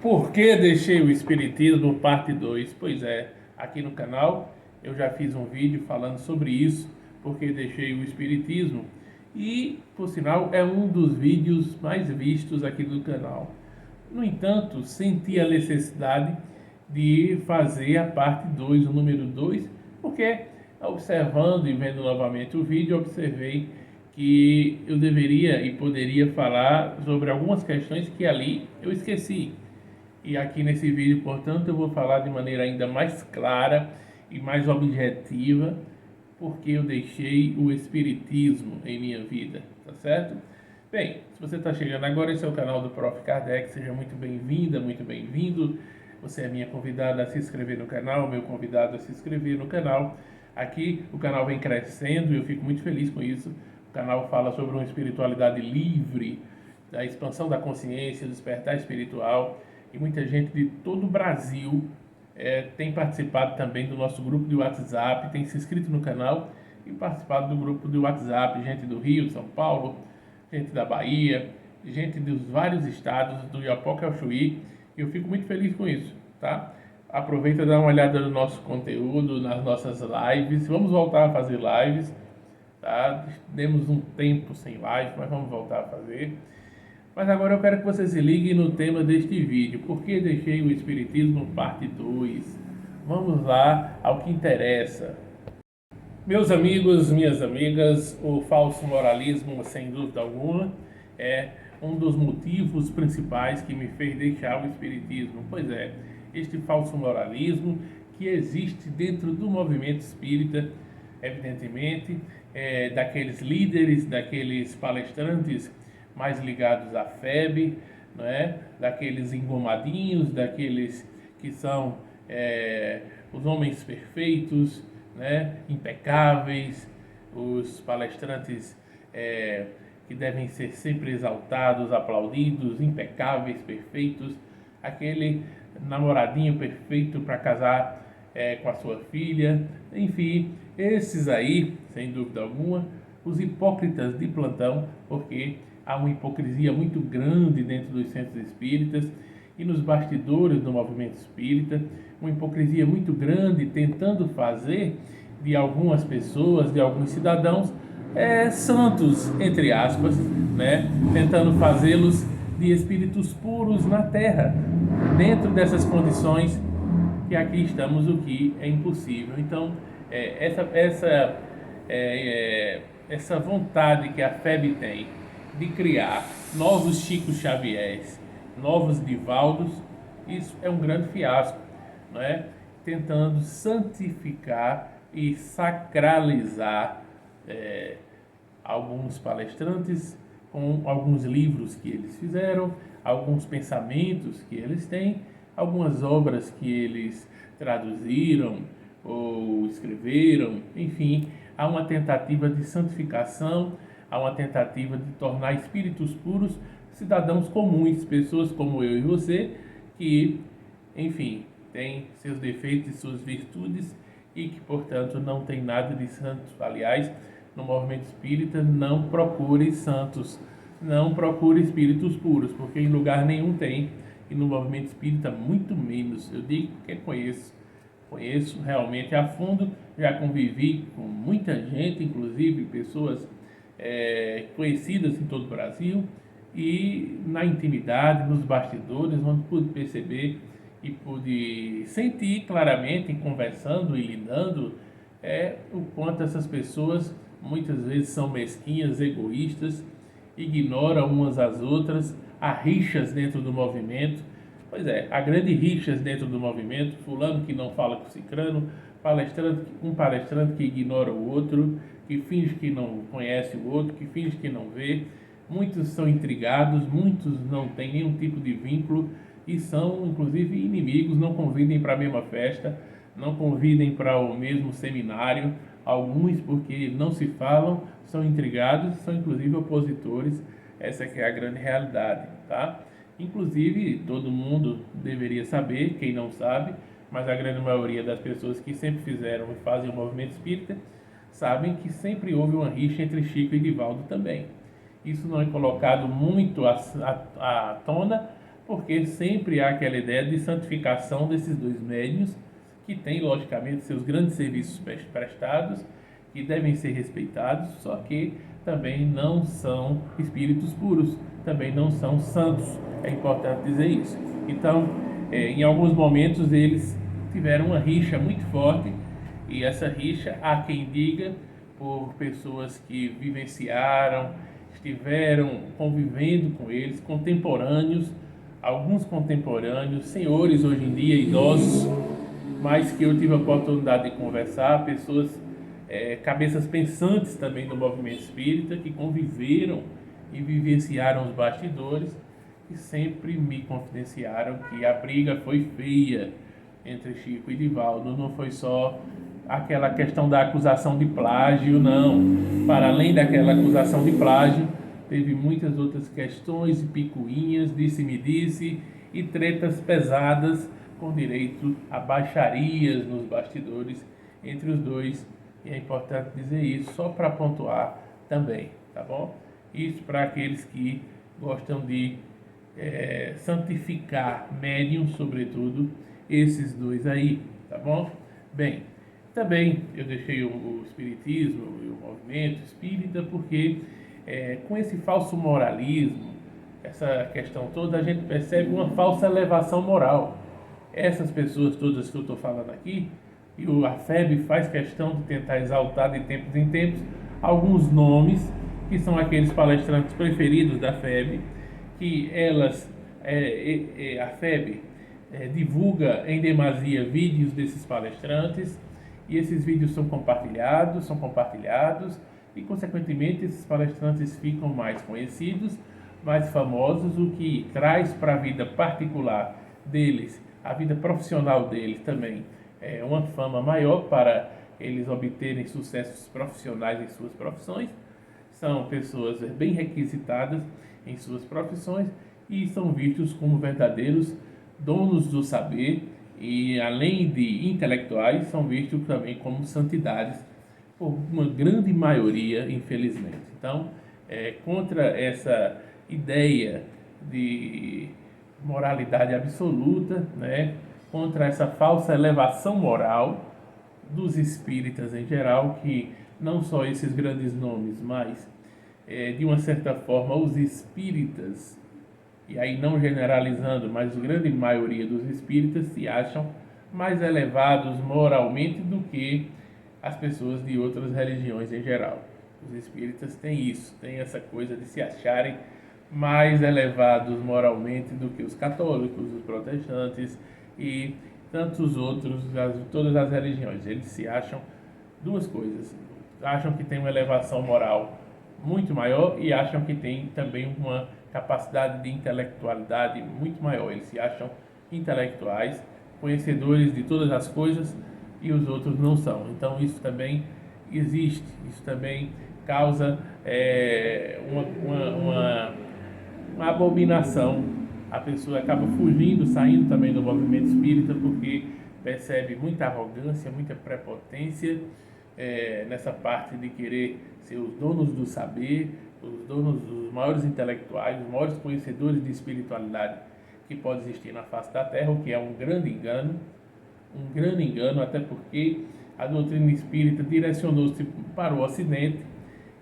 Por que deixei o Espiritismo, parte 2? Pois é, aqui no canal eu já fiz um vídeo falando sobre isso, porque deixei o Espiritismo, e, por sinal, é um dos vídeos mais vistos aqui do canal. No entanto, senti a necessidade de fazer a parte 2, o número 2, porque, observando e vendo novamente o vídeo, observei que eu deveria e poderia falar sobre algumas questões que ali eu esqueci. E aqui nesse vídeo, portanto, eu vou falar de maneira ainda mais clara e mais objetiva porque eu deixei o Espiritismo em minha vida, tá certo? Bem, se você está chegando agora, esse é o canal do Prof. Kardec, seja muito bem-vinda, muito bem-vindo. Você é minha convidada a se inscrever no canal, meu convidado a se inscrever no canal. Aqui o canal vem crescendo e eu fico muito feliz com isso. O canal fala sobre uma espiritualidade livre, da expansão da consciência, do despertar espiritual, e muita gente de todo o Brasil tem participado também do nosso grupo de WhatsApp, tem se inscrito no canal e participado do grupo de WhatsApp, gente do Rio, de São Paulo, gente da Bahia, gente dos vários estados, do Iapoca ao Chuí, e eu fico muito feliz com isso, tá? Aproveita e dá uma olhada no nosso conteúdo, nas nossas lives, vamos voltar a fazer lives, tá? Demos um tempo sem live, mas vamos voltar a fazer. Mas agora eu quero que você se ligue no tema deste vídeo. Por que deixei o Espiritismo parte 2? Vamos lá ao que interessa. Meus amigos, minhas amigas, o falso moralismo, sem dúvida alguma, é um dos motivos principais que me fez deixar o Espiritismo. Pois é, este falso moralismo que existe dentro do movimento espírita, evidentemente, daqueles líderes, daqueles palestrantes mais ligados à FEB, não é? Daqueles engomadinhos, daqueles que são os homens perfeitos, né? Impecáveis, os palestrantes que devem ser sempre exaltados, aplaudidos, impecáveis, perfeitos, aquele namoradinho perfeito para casar com a sua filha, enfim, esses aí, sem dúvida alguma, os hipócritas de plantão, porque há uma hipocrisia muito grande dentro dos centros espíritas e nos bastidores do movimento espírita, uma hipocrisia muito grande tentando fazer de algumas pessoas, de alguns cidadãos, santos, entre aspas, né? Tentando fazê-los de espíritos puros na Terra, dentro dessas condições que aqui estamos, o que é impossível. Então, essa vontade que a FEB tem de criar novos Chico Xaviers, novos Divaldos, isso é um grande fiasco, não é? Tentando santificar e sacralizar alguns palestrantes com alguns livros que eles fizeram, alguns pensamentos que eles têm, algumas obras que eles traduziram ou escreveram, enfim, há uma tentativa de santificação, há uma tentativa de tornar espíritos puros cidadãos comuns, pessoas como eu e você, que, enfim, têm seus defeitos e suas virtudes e que, portanto, não tem nada de santos. Aliás, no movimento espírita, não procure santos, não procure espíritos puros, porque em lugar nenhum tem, e no movimento espírita muito menos. Eu digo que conheço realmente a fundo, já convivi com muita gente, inclusive pessoas conhecidas em todo o Brasil, e na intimidade, nos bastidores, onde pude perceber e pude sentir claramente, conversando e lidando, o quanto essas pessoas muitas vezes são mesquinhas, egoístas, ignoram umas às outras, há rixas dentro do movimento. Pois é, há grandes rixas dentro do movimento, fulano que não fala com cicrano, um palestrante que ignora o outro, que finge que não conhece o outro, que finge que não vê. Muitos são intrigados, muitos não têm nenhum tipo de vínculo e são, inclusive, inimigos, não convidem para a mesma festa, não convidem para o mesmo seminário. Alguns, porque não se falam, são intrigados, são inclusive opositores. Essa que é a grande realidade, tá? Inclusive, todo mundo deveria saber, quem não sabe, mas a grande maioria das pessoas que sempre fizeram e fazem o movimento espírita sabem que sempre houve uma rixa entre Chico e Divaldo também. Isso não é colocado muito à tona, porque sempre há aquela ideia de santificação desses dois médiuns, que têm, logicamente, seus grandes serviços prestados, que devem ser respeitados, só que também não são espíritos puros, também não são santos. É importante dizer isso. Então, em alguns momentos eles tiveram uma rixa muito forte, e essa rixa, há quem diga, por pessoas que vivenciaram, estiveram convivendo com eles, contemporâneos, alguns contemporâneos, senhores hoje em dia, idosos, mas que eu tive a oportunidade de conversar, pessoas, cabeças pensantes também do movimento espírita, que conviveram e vivenciaram os bastidores, e sempre me confidenciaram que a briga foi feia entre Chico e Divaldo. Não foi só aquela questão da acusação de plágio, não. Para além daquela acusação de plágio, teve muitas outras questões e picuinhas, disse-me-disse, e tretas pesadas com direito a baixarias nos bastidores entre os dois. E é importante dizer isso, só para pontuar também, tá bom? Isso para aqueles que gostam de santificar médium, sobretudo, esses dois aí, tá bom? Bem, também eu deixei o espiritismo e o movimento espírita porque com esse falso moralismo, essa questão toda, a gente percebe uma falsa elevação moral. Essas pessoas todas que eu estou falando aqui, e a FEB faz questão de tentar exaltar de tempos em tempos alguns nomes que são aqueles palestrantes preferidos da FEB, que elas, a FEB divulga em demasia vídeos desses palestrantes, e esses vídeos são compartilhados, e consequentemente esses palestrantes ficam mais conhecidos, mais famosos, o que traz para a vida particular deles, a vida profissional deles também, uma fama maior para eles obterem sucessos profissionais em suas profissões. São pessoas bem requisitadas em suas profissões e são vistos como verdadeiros donos do saber, e além de intelectuais, são vistos também como santidades por uma grande maioria, infelizmente. Então, contra essa ideia de moralidade absoluta, né, contra essa falsa elevação moral dos espíritas em geral, que não só esses grandes nomes, mas de uma certa forma os espíritas, e aí não generalizando, mas a grande maioria dos espíritas se acham mais elevados moralmente do que as pessoas de outras religiões em geral. Os espíritas têm isso, têm essa coisa de se acharem mais elevados moralmente do que os católicos, os protestantes e tantos outros, todas as religiões. Eles se acham duas coisas: acham que tem uma elevação moral muito maior e acham que tem também uma capacidade de intelectualidade muito maior. Eles se acham intelectuais, conhecedores de todas as coisas, e os outros não são. Então isso também existe, isso também causa uma abominação. A pessoa acaba fugindo, saindo também do movimento espírita, porque percebe muita arrogância, muita prepotência nessa parte de querer ser os donos do saber, os donos dos maiores intelectuais, os maiores conhecedores de espiritualidade que pode existir na face da Terra, o que é um grande engano, até porque a doutrina espírita direcionou-se para o Ocidente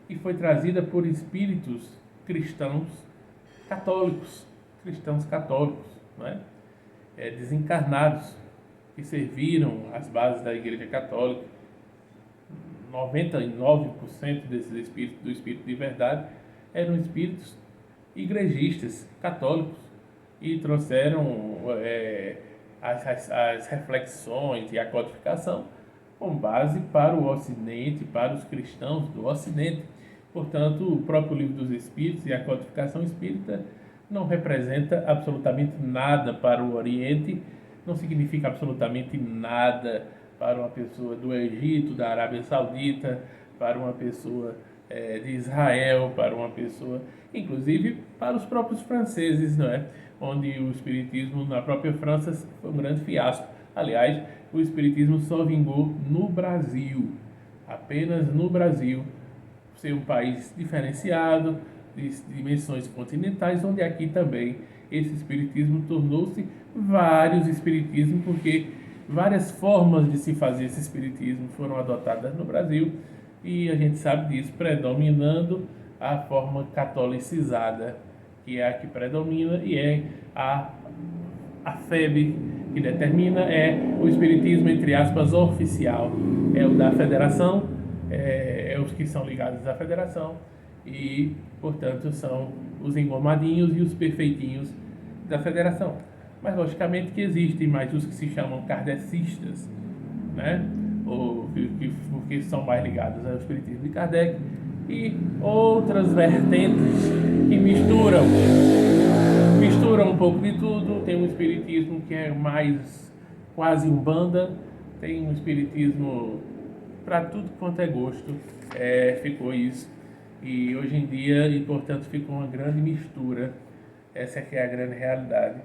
e foi trazida por espíritos cristãos católicos, não é? Desencarnados, que serviram as bases da Igreja Católica. 99% desses espíritos, do espírito de verdade, eram espíritos igrejistas, católicos, e trouxeram as reflexões e a codificação com base para o Ocidente, para os cristãos do Ocidente. Portanto, o próprio Livro dos Espíritos e a codificação espírita não representa absolutamente nada para o Oriente, não significa absolutamente nada para uma pessoa do Egito, da Arábia Saudita, para uma pessoa de Israel, para uma pessoa, inclusive para os próprios franceses, não é? Onde o espiritismo na própria França foi um grande fiasco. Aliás, o espiritismo só vingou no Brasil, apenas no Brasil, ser um país diferenciado, de dimensões continentais, onde aqui também esse espiritismo tornou-se vários espiritismos, porque várias formas de se fazer esse espiritismo foram adotadas no Brasil e a gente sabe disso, predominando a forma catolicizada, que é a que predomina e é a FEB que determina, é o espiritismo, entre aspas, oficial. É o da federação, é os que são ligados à federação e, portanto, são os engomadinhos e os perfeitinhos da federação. Mas, logicamente, que existem mais os que se chamam kardecistas, né? Ou que são mais ligados ao espiritismo de Kardec, e outras vertentes que misturam um pouco de tudo. Tem um espiritismo que é mais quase umbanda, tem um espiritismo para tudo quanto é gosto, ficou isso. E hoje em dia, e portanto, ficou uma grande mistura. Essa aqui é a grande realidade.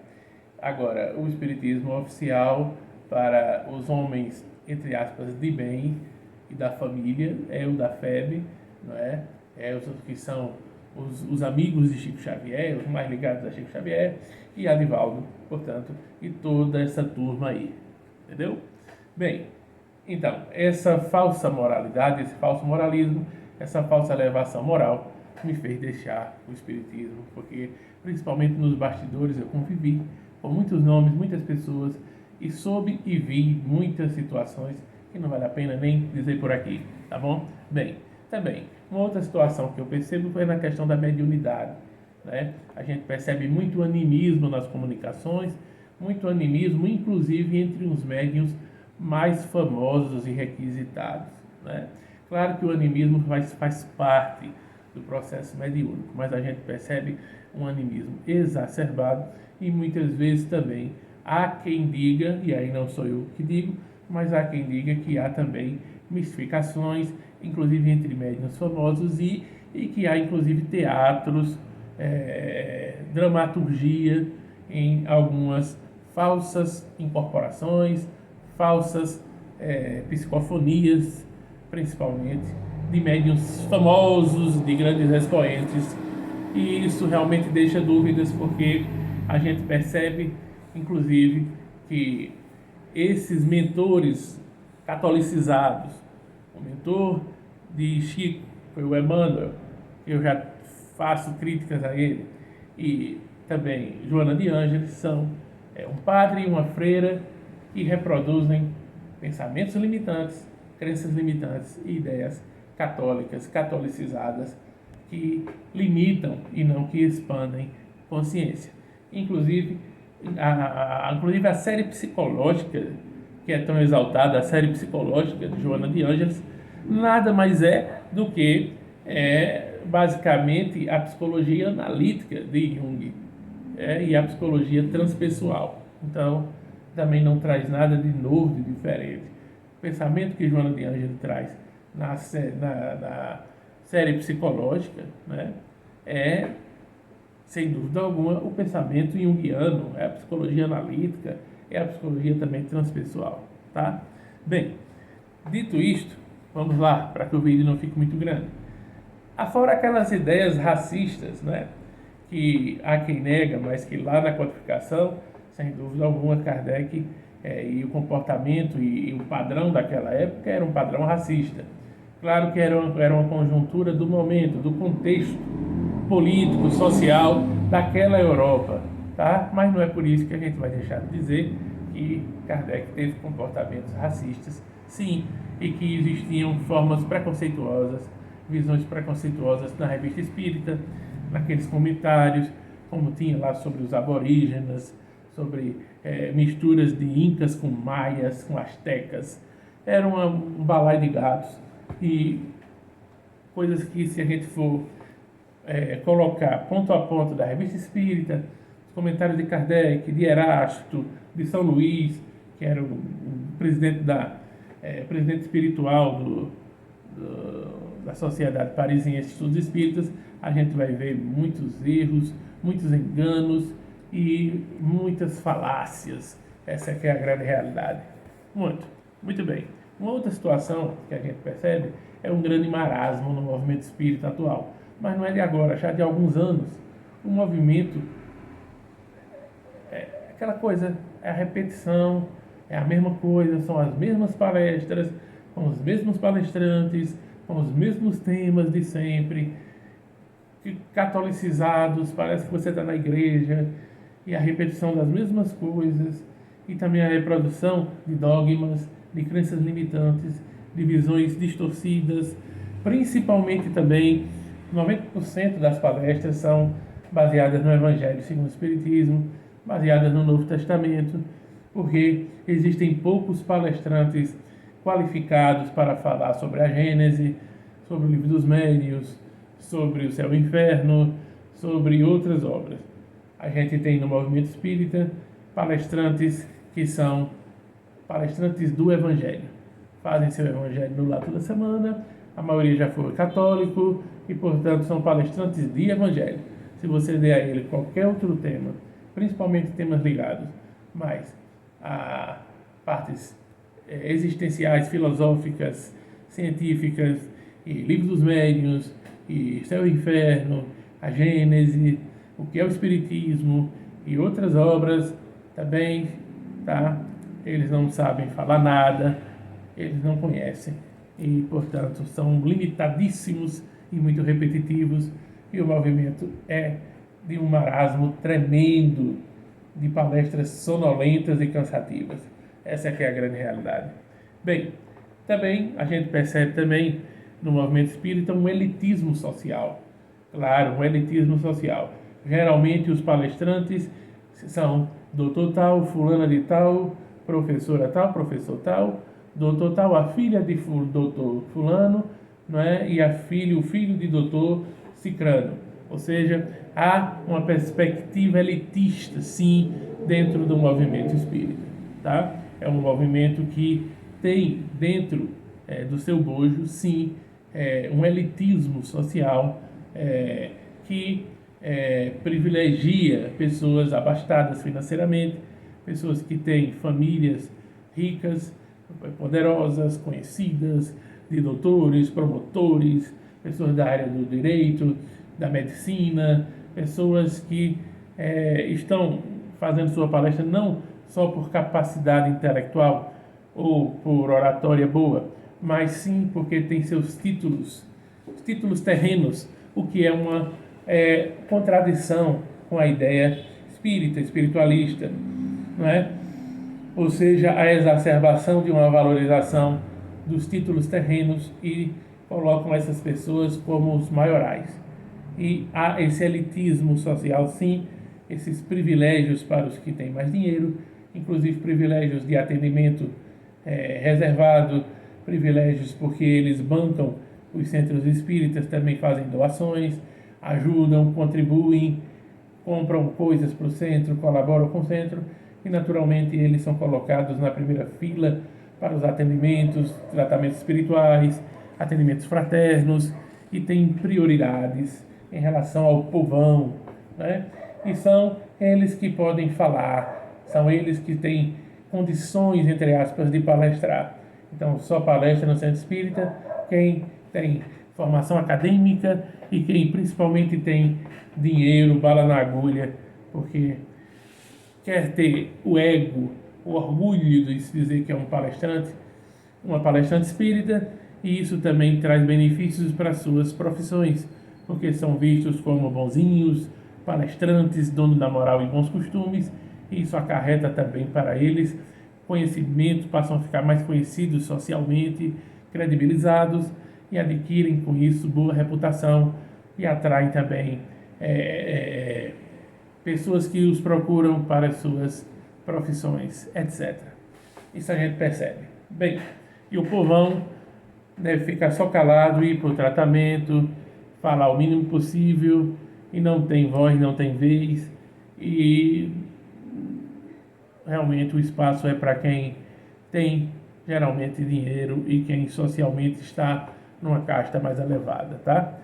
Agora, o espiritismo oficial para os homens, entre aspas, de bem e da família é o da FEB, não é? Os que são os amigos de Chico Xavier, os mais ligados a Chico Xavier e Adivaldo, portanto, e toda essa turma aí, entendeu? Bem, então, essa falsa moralidade, esse falso moralismo, essa falsa elevação moral me fez deixar o espiritismo, porque principalmente nos bastidores eu convivi com muitos nomes, muitas pessoas e soube e vi muitas situações que não vale a pena nem dizer por aqui, tá bom? Bem, também, uma outra situação que eu percebo foi na questão da mediunidade, né? A gente percebe muito animismo nas comunicações, muito animismo, inclusive entre os médiuns mais famosos e requisitados, né? Claro que o animismo faz parte do processo mediúnico, mas a gente percebe um animismo exacerbado e muitas vezes também há quem diga, e aí não sou eu que digo, mas há quem diga que há também mistificações, inclusive entre médiuns famosos e que há inclusive teatros, dramaturgia em algumas falsas incorporações, falsas psicofonias, principalmente de médiuns famosos, de grandes expoentes, e isso realmente deixa dúvidas, porque a gente percebe, inclusive, que esses mentores catolicizados, o mentor de Chico foi o Emmanuel, que eu já faço críticas a ele, e também Joana de Ângeles, são um padre e uma freira que reproduzem pensamentos limitantes, crenças limitantes e ideias católicas, catolicizadas, que limitam e não que expandem consciência. Inclusive a série psicológica, que é tão exaltada, a série psicológica de Joana de Ângeles, nada mais é do que basicamente a psicologia analítica de Jung e a psicologia transpessoal. Então, também não traz nada de novo, de diferente. O pensamento que Joana de Ângeles traz na série psicológica, né, é, sem dúvida alguma, o pensamento junguiano, é a psicologia analítica, é a psicologia também transpessoal, tá? Bem, dito isto, vamos lá, para que o vídeo não fique muito grande. Afora aquelas ideias racistas, né, que há quem nega, mas que lá na codificação, sem dúvida alguma, Kardec e o comportamento e o padrão daquela época era um padrão racista. Claro que era uma conjuntura do momento, do contexto político, social daquela Europa, tá? Mas não é por isso que a gente vai deixar de dizer que Kardec teve comportamentos racistas, sim, e que existiam formas preconceituosas, visões preconceituosas na Revista Espírita, naqueles comentários, como tinha lá sobre os aborígenas, sobre misturas de incas com maias, com astecas. Era um balaio de gatos e coisas que, se a gente for colocar ponto a ponto da Revista Espírita, os comentários de Kardec, de Erasto, de São Luís, que era o presidente presidente espiritual da Sociedade Parisiense de Estudos Espíritas, a gente vai ver muitos erros, muitos enganos e muitas falácias. Essa aqui é a grande realidade. Muito bem. Uma outra situação que a gente percebe é um grande marasmo no movimento espírita atual. Mas não é de agora, já de alguns anos. O movimento aquela coisa, é a repetição, é a mesma coisa, são as mesmas palestras, com os mesmos palestrantes, com os mesmos temas de sempre, catolicizados, parece que você está na igreja, e a repetição das mesmas coisas, e também a reprodução de dogmas, de crenças limitantes, de visões distorcidas, principalmente também 90% das palestras são baseadas no Evangelho segundo o Espiritismo, baseadas no Novo Testamento, porque existem poucos palestrantes qualificados para falar sobre a Gênese, sobre o Livro dos Médiuns, sobre o Céu e o Inferno, sobre outras obras. A gente tem no movimento espírita palestrantes que são palestrantes do Evangelho. Fazem seu Evangelho no lar toda semana, a maioria já foi católico e, portanto, são palestrantes de Evangelho. Se você der a ele qualquer outro tema, principalmente temas ligados, mas a partes existenciais, filosóficas, científicas, e Livro dos Médiuns, e Céu e Inferno, a Gênese, o que é o Espiritismo e outras obras também, tá? Eles não sabem falar nada, eles não conhecem e, portanto, são limitadíssimos e muito repetitivos, e o movimento é de um marasmo tremendo de palestras sonolentas e cansativas. Essa é que é a grande realidade. Bem, também a gente percebe também no movimento espírita um elitismo social. Claro, um elitismo social. Geralmente os palestrantes são doutor tal, fulana de tal, professora tal, professor tal, doutor tal, a filha de doutor fulano, não é? E o filho de doutor cicrano. Ou seja, há uma perspectiva elitista, sim, dentro do movimento espírita. Tá? É um movimento que tem dentro do seu bojo, sim, um elitismo social que privilegia pessoas abastadas financeiramente, pessoas que têm famílias ricas, poderosas, conhecidas, de doutores, promotores, pessoas da área do direito, da medicina, pessoas que estão fazendo sua palestra não só por capacidade intelectual ou por oratória boa, mas sim porque tem seus títulos terrenos, o que é uma contradição com a ideia espírita, espiritualista, não é? Ou seja, a exacerbação de uma valorização dos títulos terrenos e colocam essas pessoas como os maiorais. E há esse elitismo social, sim, esses privilégios para os que têm mais dinheiro, inclusive privilégios de atendimento reservado, privilégios porque eles bancam os centros espíritas, também fazem doações, ajudam, contribuem, compram coisas para o centro, colaboram com o centro e, naturalmente, eles são colocados na primeira fila para os atendimentos, tratamentos espirituais, atendimentos fraternos e têm prioridades em relação ao povão, né? E são eles que podem falar, são eles que têm condições, entre aspas, de palestrar. Então, só palestra no centro espírita quem tem formação acadêmica e quem principalmente tem dinheiro, bala na agulha, porque quer ter o ego, o orgulho de se dizer que é um palestrante, uma palestrante espírita, e isso também traz benefícios para suas profissões, porque são vistos como bonzinhos, palestrantes, donos da moral e bons costumes, e isso acarreta também para eles conhecimento, passam a ficar mais conhecidos socialmente, credibilizados, e adquirem com isso boa reputação e atraem também pessoas que os procuram para suas profissões, etc. Isso a gente percebe. Bem, e o povão deve ficar só calado, ir para o tratamento, falar o mínimo possível, e não tem voz, não tem vez, e realmente o espaço é para quem tem geralmente dinheiro e quem socialmente está numa casta mais elevada, tá?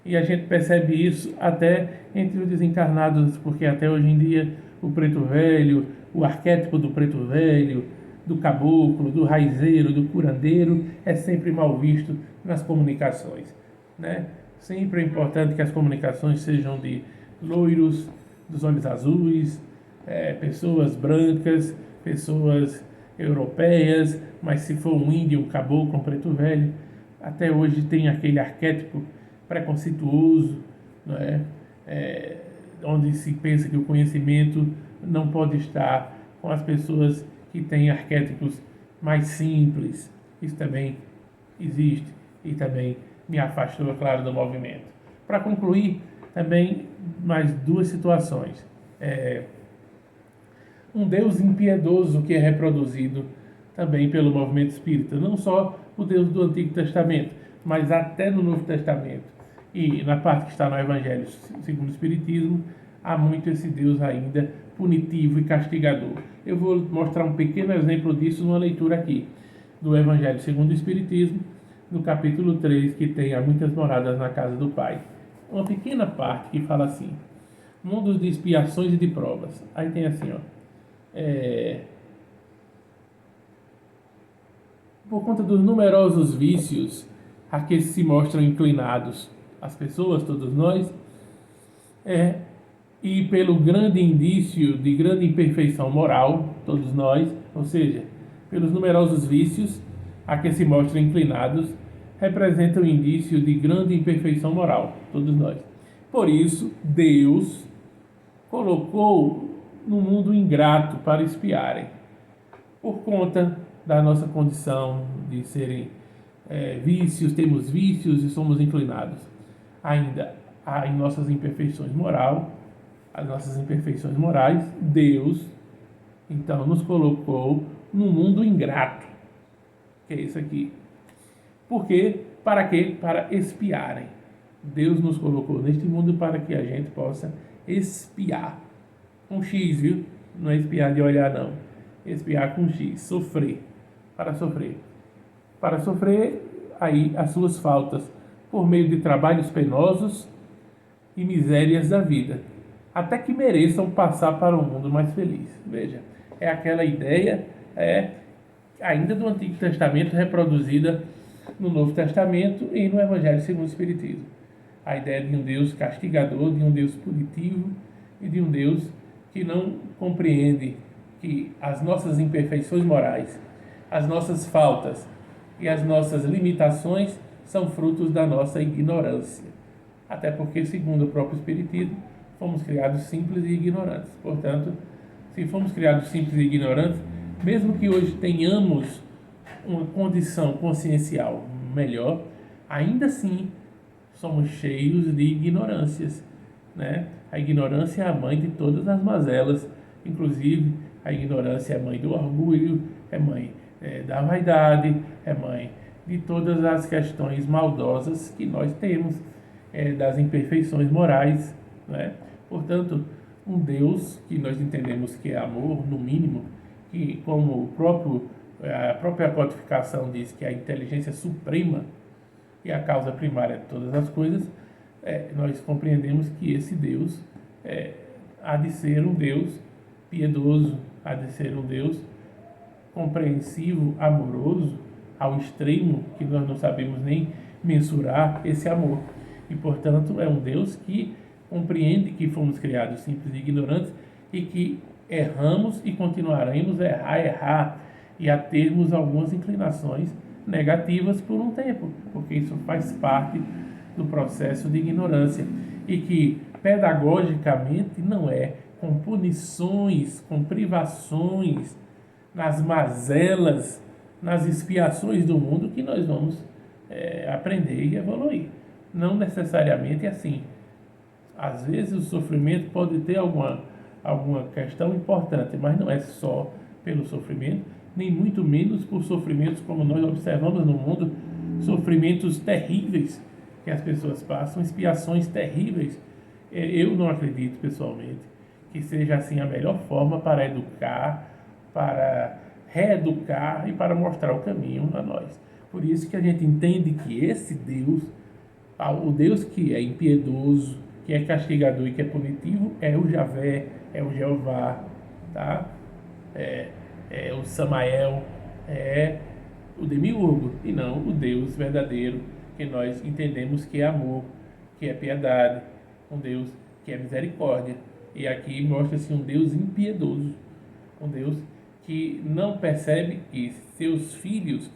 E a gente percebe isso até entre os desencarnados, porque até hoje em dia o preto velho, o arquétipo do preto velho, do caboclo, do raizeiro, do curandeiro, é sempre mal visto nas comunicações, né? Sempre é importante que as comunicações sejam de loiros, dos olhos azuis, pessoas brancas, pessoas europeias, mas se for um índio, um caboclo, um preto velho, até hoje tem aquele arquétipo preconceituoso, não é? Onde se pensa que o conhecimento não pode estar com as pessoas que têm arquétipos mais simples. Isso também existe e também me afastou, é claro, do movimento. Para concluir, também mais duas situações. Um Deus impiedoso que é reproduzido também pelo movimento espírita, não só o Deus do Antigo Testamento, mas até no Novo Testamento. E na parte que está no Evangelho segundo o Espiritismo, há muito esse Deus ainda punitivo e castigador. Eu vou mostrar um pequeno exemplo disso numa leitura aqui, do Evangelho segundo o Espiritismo, no capítulo 3, que tem há muitas moradas na casa do Pai. Uma pequena parte que fala assim: mundos de expiações e de provas. Aí tem assim, ó. Por conta dos numerosos vícios a que se mostram inclinados as pessoas, todos nós, e pelo grande indício de grande imperfeição moral, todos nós, ou seja, pelos numerosos vícios a que se mostram inclinados, representam um indício de grande imperfeição moral, todos nós. Por isso, Deus colocou no mundo ingrato para expiarem, por conta da nossa condição de serem vícios, temos vícios e somos inclinados ainda em nossas imperfeições as nossas imperfeições morais. Deus então nos colocou no mundo ingrato, que é isso aqui. Por quê? Para quê? Para expiarem. Deus nos colocou neste mundo para que a gente possa expiar. Com X, viu? Não é espiar de olhar, não. Espiar com X. Sofrer. Para sofrer. Para sofrer aí as suas faltas por meio de trabalhos penosos e misérias da vida, até que mereçam passar para um mundo mais feliz. Veja, é aquela ideia ainda do Antigo Testamento reproduzida no Novo Testamento e no Evangelho segundo o Espiritismo. A ideia de um Deus castigador, de um Deus punitivo e de um Deus que não compreende que as nossas imperfeições morais, as nossas faltas e as nossas limitações são frutos da nossa ignorância. Até porque, segundo o próprio Espiritismo, fomos criados simples e ignorantes. Portanto, se fomos criados simples e ignorantes, mesmo que hoje tenhamos uma condição consciencial melhor, ainda assim somos cheios de ignorâncias, né? A ignorância é a mãe de todas as mazelas, inclusive a ignorância é mãe do orgulho, é mãe da vaidade, é mãe de todas as questões maldosas que nós temos, das imperfeições morais, né? Portanto, um Deus que nós entendemos que é amor, no mínimo, que como a própria codificação diz que é a inteligência suprema e a causa primária de todas as coisas, nós compreendemos que esse Deus há de ser um Deus piedoso, há de ser um Deus compreensivo, amoroso, ao extremo que nós não sabemos nem mensurar esse amor. E, portanto, é um Deus que compreende que fomos criados simples e ignorantes e que erramos e continuaremos a errar e a termos algumas inclinações negativas por um tempo, porque isso faz parte do processo de ignorância e que pedagogicamente não é com punições, com privações, nas mazelas, nas expiações do mundo que nós vamos aprender e evoluir. Não necessariamente assim. Às vezes o sofrimento pode ter alguma questão importante, mas não é só pelo sofrimento, nem muito menos por sofrimentos como nós observamos no mundo, sofrimentos terríveis que as pessoas passam, expiações terríveis. Eu não acredito pessoalmente que seja assim a melhor forma para educar, para reeducar e para mostrar o caminho a nós. Por isso que a gente entende que esse Deus, o Deus que é impiedoso, que é castigador e que é punitivo, é o Javé, é o Jeová, tá? É o Samael, é o Demiurgo, e não o Deus verdadeiro, que nós entendemos que é amor, que é piedade, um Deus que é misericórdia. E aqui mostra-se um Deus impiedoso, um Deus que não percebe que seus filhos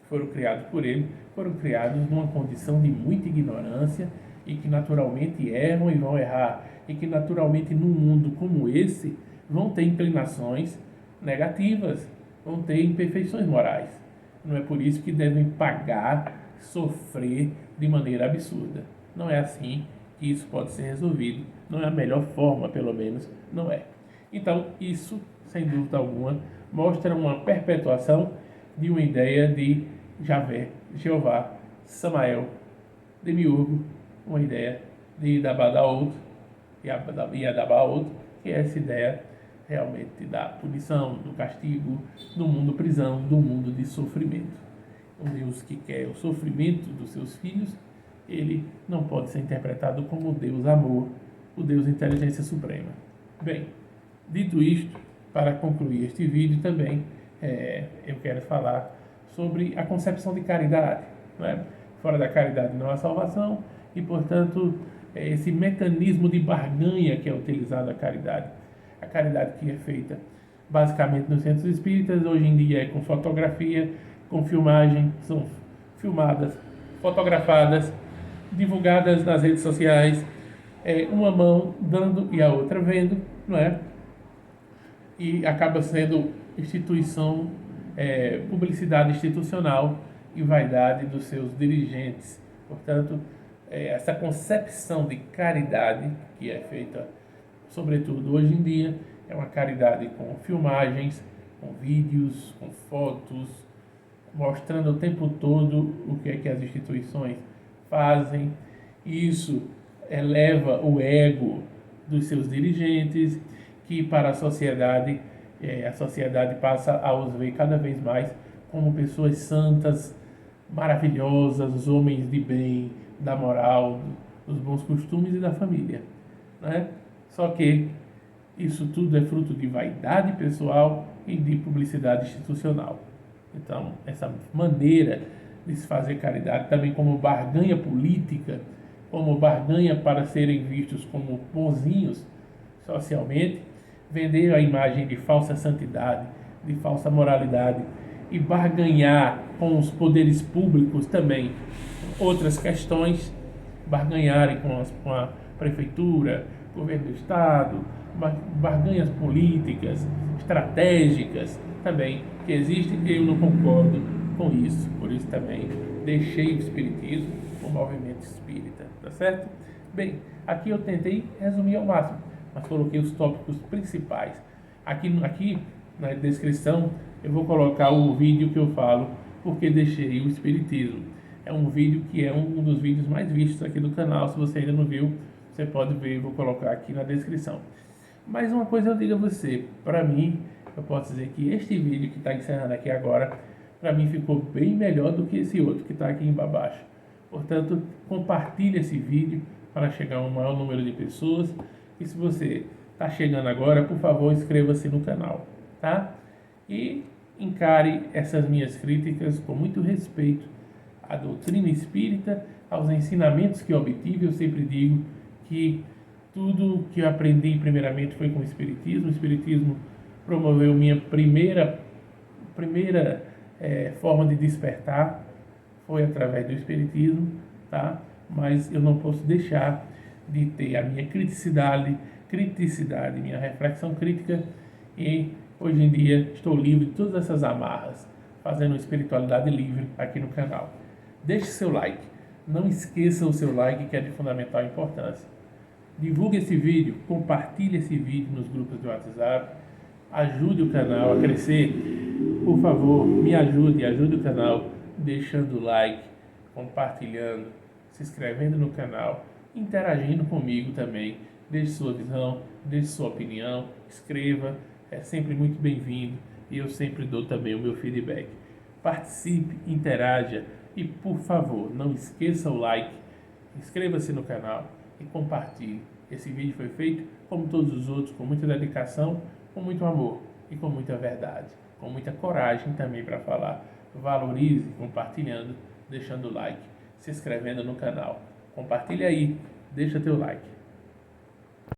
foram criados por ele, foram criados numa condição de muita ignorância e que naturalmente erram e vão errar, e que naturalmente num mundo como esse vão ter inclinações negativas, vão ter imperfeições morais. Não é por isso que devem pagar, sofrer de maneira absurda. Não é assim que isso pode ser resolvido. Não é a melhor forma, pelo menos, não é. Então, isso, sem dúvida alguma, mostra uma perpetuação de uma ideia de Javé, Jeová, Samael, Demiurgo, uma ideia de Dabadaout e Adabaout, que é essa ideia realmente da punição, do castigo, do mundo prisão, do mundo de sofrimento. Um Deus que quer o sofrimento dos seus filhos, ele não pode ser interpretado como o Deus amor, o Deus inteligência suprema. Bem, dito isto, para concluir este vídeo também, eu quero falar sobre a concepção de caridade. Não é? Fora da caridade não há salvação e, portanto, esse mecanismo de barganha que é utilizado a caridade que é feita basicamente nos centros espíritas, hoje em dia é com fotografia, com filmagem, são filmadas, fotografadas, divulgadas nas redes sociais, uma mão dando e a outra vendo, não é? E acaba sendo instituição, publicidade institucional e vaidade dos seus dirigentes. Portanto, essa concepção de caridade que é feita, sobretudo hoje em dia, é uma caridade com filmagens, com vídeos, com fotos, mostrando o tempo todo o que é que as instituições fazem. Isso eleva o ego dos seus dirigentes, que para a sociedade passa a os ver cada vez mais como pessoas santas, maravilhosas, homens de bem, da moral, dos bons costumes e da família, né? Só que isso tudo é fruto de vaidade pessoal e de publicidade institucional. Então, essa maneira de se fazer caridade também como barganha política, como barganha para serem vistos como bonzinhos socialmente, vender a imagem de falsa santidade, de falsa moralidade e barganhar com os poderes públicos também outras questões, barganharem com a prefeitura, governo do estado, barganhas políticas, estratégicas também que existem, e eu não concordo com isso. Por isso também deixei o espiritismo, o movimento espírita, tá certo? Bem, aqui eu tentei resumir ao máximo, mas coloquei os tópicos principais. Aqui na descrição eu vou colocar o vídeo que eu falo porque deixei o espiritismo. É um vídeo que é um dos vídeos mais vistos aqui do canal. Se você ainda não viu, você pode ver, vou colocar aqui na descrição. Mas uma coisa eu digo a você, para mim, eu posso dizer que este vídeo que está encerrando aqui agora, para mim ficou bem melhor do que esse outro que está aqui embaixo. Portanto, compartilhe esse vídeo para chegar a um maior número de pessoas. E se você está chegando agora, por favor, inscreva-se no canal, tá? E encare essas minhas críticas com muito respeito à doutrina espírita, aos ensinamentos que eu obtive. Eu sempre digo que tudo que eu aprendi primeiramente foi com o Espiritismo. O Espiritismo promoveu minha primeira forma de despertar, foi através do Espiritismo, tá? Mas eu não posso deixar de ter a minha criticidade, minha reflexão crítica, e hoje em dia estou livre de todas essas amarras, fazendo espiritualidade livre aqui no canal. Deixe seu like, não esqueça o seu like, que é de fundamental importância. Divulgue esse vídeo, compartilhe esse vídeo nos grupos do WhatsApp, ajude o canal a crescer. Por favor, me ajude o canal deixando o like, compartilhando, se inscrevendo no canal, interagindo comigo também. Deixe sua visão, deixe sua opinião, escreva, é sempre muito bem-vindo e eu sempre dou também o meu feedback. Participe, interaja e, por favor, não esqueça o like, inscreva-se no canal e compartilhe. Esse vídeo foi feito, como todos os outros, com muita dedicação, com muito amor e com muita verdade, com muita coragem também para falar. Valorize compartilhando, deixando o like, se inscrevendo no canal. Compartilhe aí, deixa teu like.